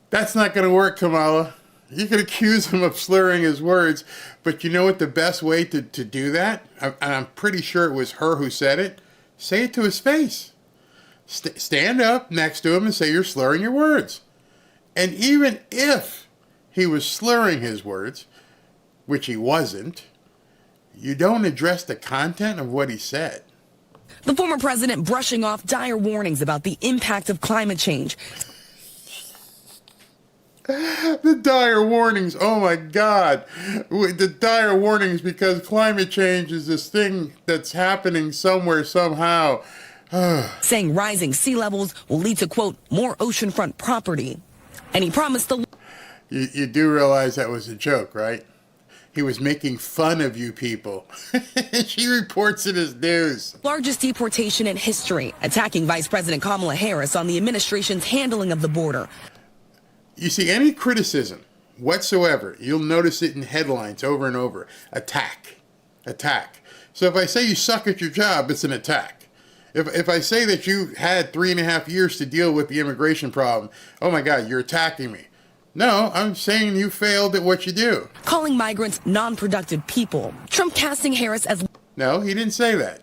That's not going to work, Kamala. You could accuse him of slurring his words, but you know what the best way to do that? And I'm pretty sure it was her who said it. Say it to his face. Stand up next to him and say you're slurring your words. And even if he was slurring his words, which he wasn't, you don't address the content of what he said. The former president brushing off dire warnings about the impact of climate change. The dire warnings, oh my God. The dire warnings because climate change is this thing that's happening somewhere, somehow. Saying rising sea levels will lead to, quote, more oceanfront property. And he promised the... You do realize that was a joke, right? He was making fun of you people. She reports it as news. Largest deportation in history, attacking Vice President Kamala Harris on the administration's handling of the border. You see, any criticism whatsoever, you'll notice it in headlines over and over. Attack. Attack. So if I say you suck at your job, it's an attack. If I say that you had 3.5 years to deal with the immigration problem, oh my God, you're attacking me. No, I'm saying you failed at what you do. Calling migrants non-productive people. Trump casting Harris as... No, he didn't say that.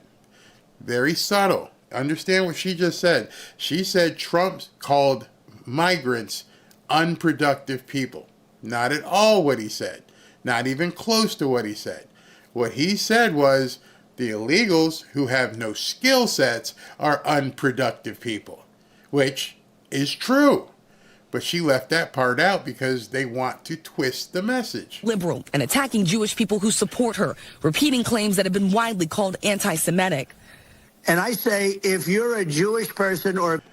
Very subtle. Understand what she just said. She said Trump called migrants unproductive people. Not at all what he said. Not even close to what he said. What he said was... the illegals who have no skill sets are unproductive people, which is true. But she left that part out because they want to twist the message. Liberal and attacking Jewish people who support her, repeating claims that have been widely called anti-Semitic. And I say, if you're a Jewish person or...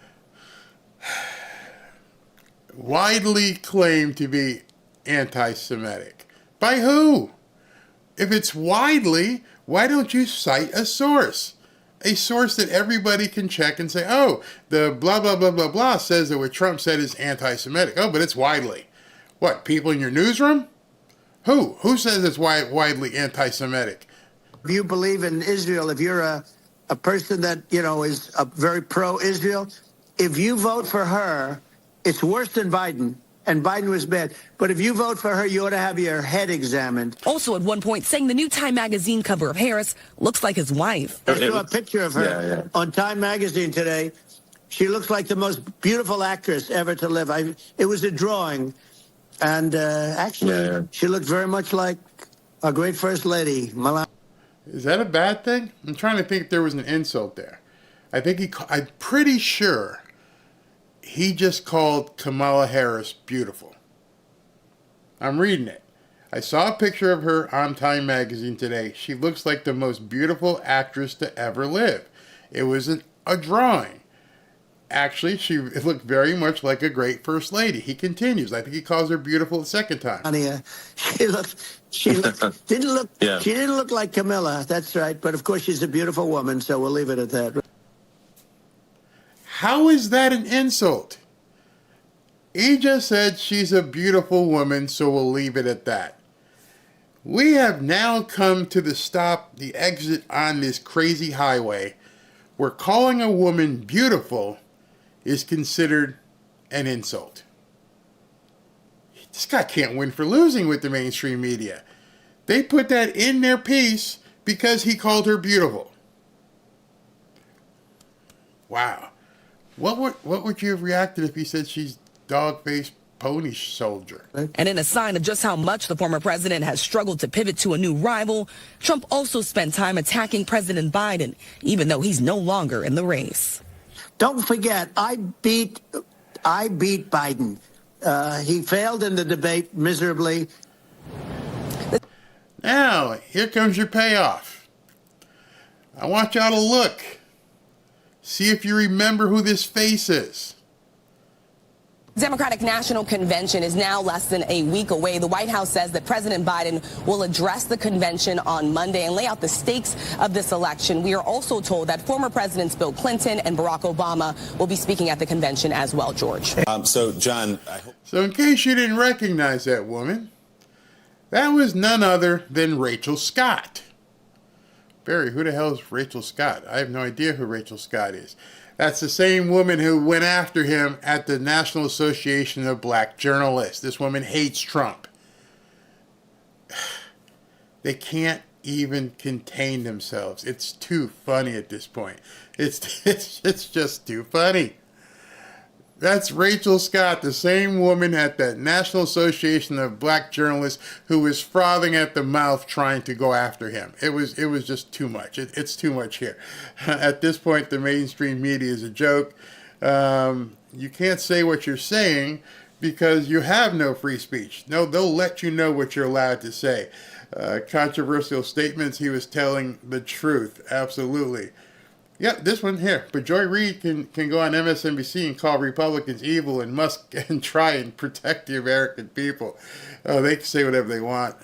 widely claimed to be anti-Semitic. By who? If it's widely... why don't you cite a source? A source that everybody can check and say, oh, the blah, blah, blah, blah, blah says that what Trump said is anti-Semitic. Oh, but it's widely. What, people in your newsroom? Who? Who says it's widely anti-Semitic? If you believe in Israel, if you're a person that, is a very pro-Israel, if you vote for her, it's worse than Biden. And Biden was bad. But if you vote for her, you ought to have your head examined. Also at one point saying the new Time magazine cover of Harris looks like his wife. I saw a picture of her on Time magazine today. She looks like the most beautiful actress ever to live. It was a drawing. And actually, she looked very much like our great First Lady, Malala. Is that a bad thing? I'm trying to think if there was an insult there. I'm pretty sure he just called Kamala Harris beautiful. I'm reading it. I saw a picture of her on Time magazine today. She looks like the most beautiful actress to ever live. It was a drawing. Actually, it looked very much like a great First Lady. He continues. I think he calls her beautiful the second time. She didn't look like Camilla. That's right. But of course, she's a beautiful woman, so we'll leave it at that. How is that an insult? He just said she's a beautiful woman, so we'll leave it at that. We have now come to the exit on this crazy highway where calling a woman beautiful is considered an insult. This guy can't win for losing with the mainstream media. They put that in their piece because he called her beautiful. Wow. What would you have reacted if he said she's dog-faced pony soldier? And in a sign of just how much the former president has struggled to pivot to a new rival, Trump also spent time attacking President Biden, even though he's no longer in the race. Don't forget, I beat Biden. He failed in the debate miserably. Now, here comes your payoff. I want y'all to look. See if you remember who this face is. Democratic National Convention is now less than a week away. The White House says that President Biden will address the convention on Monday and lay out the stakes of this election. We are also told that former Presidents Bill Clinton and Barack Obama will be speaking at the convention as well, George. So in case you didn't recognize that woman, that was none other than Rachel Scott. Barry, who the hell is Rachel Scott? I have no idea who Rachel Scott is. That's the same woman who went after him at the National Association of Black Journalists. This woman hates Trump. They can't even contain themselves. It's too funny at this point. It's just too funny. That's Rachel Scott, the same woman at the National Association of Black Journalists who was frothing at the mouth trying to go after him. It was just too much. It's too much here. At this point, the mainstream media is a joke. You can't say what you're saying because you have no free speech. No, they'll let you know what you're allowed to say. Controversial statements, he was telling the truth. Absolutely. Yep, this one here. But Joy Reid can go on MSNBC and call Republicans evil and Musk and try and protect the American people. They can say whatever they want.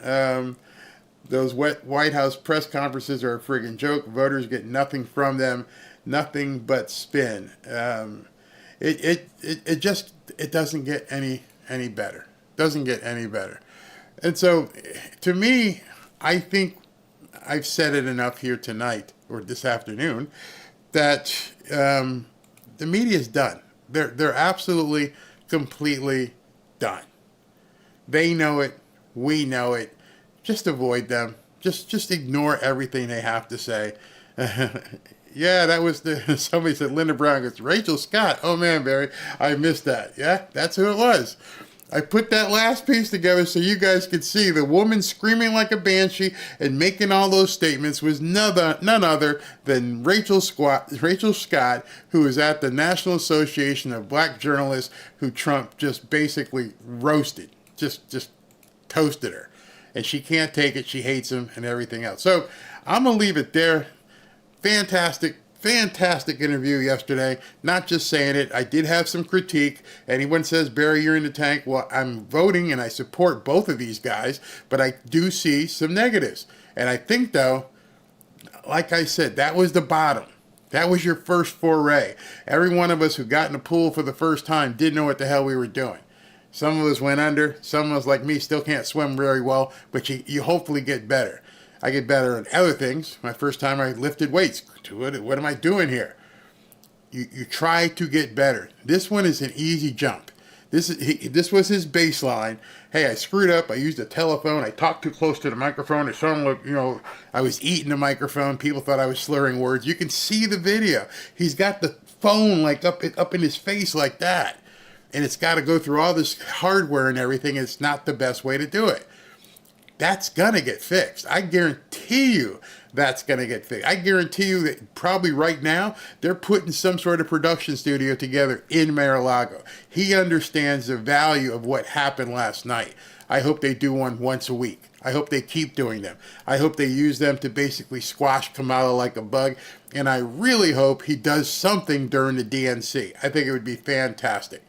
Those White House press conferences are a friggin' joke. Voters get nothing from them, nothing but spin. It doesn't get any better. Doesn't get any better. And so, to me, I think I've said it enough here tonight or this afternoon that the media is done. They're absolutely, completely done. They know it. We know it. Just avoid them. Just ignore everything they have to say. Yeah, that was somebody said Linda Brown gets Rachel Scott. Oh man, Barry, I missed that. Yeah, that's who it was. I put that last piece together so you guys could see the woman screaming like a banshee and making all those statements was none other than Rachel Scott, who was at the National Association of Black Journalists, who Trump just basically roasted, just toasted her. And she can't take it. She hates him and everything else. So I'm going to leave it there. Fantastic interview yesterday. Not just saying it. I did have some critique. Anyone says, Barry, you're in the tank. Well, I'm voting and I support both of these guys, but I do see some negatives. And I think, though, like I said, that was the bottom. That was your first foray. Every one of us who got in the pool for the first time didn't know what the hell we were doing. Some of us went under. Some of us, like me, still can't swim very well, but you hopefully get better. I get better at other things. My first time I lifted weights. What am I doing here? You try to get better. This one is an easy jump. This was his baseline. Hey, I screwed up. I used a telephone. I talked too close to the microphone. It sounded like, I was eating the microphone. People thought I was slurring words. You can see the video. He's got the phone like up in his face like that. And it's got to go through all this hardware and everything. It's not the best way to do it. That's going to get fixed. I guarantee you that's going to get fixed. I guarantee you that probably right now they're putting some sort of production studio together in Mar-a-Lago. He understands the value of what happened last night. I hope they do one once a week. I hope they keep doing them. I hope they use them to basically squash Kamala like a bug. And I really hope he does something during the DNC. I think it would be fantastic.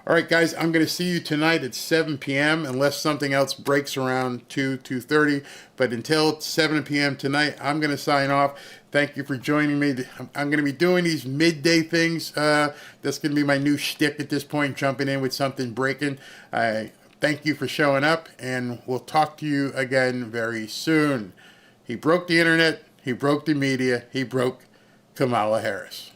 All right, guys, I'm going to see you tonight at 7 p.m. unless something else breaks around 2:30. But until 7 p.m. tonight, I'm going to sign off. Thank you for joining me. I'm going to be doing these midday things. That's going to be my new shtick at this point, jumping in with something breaking. Thank you for showing up, and we'll talk to you again very soon. He broke the internet. He broke the media. He broke Kamala Harris.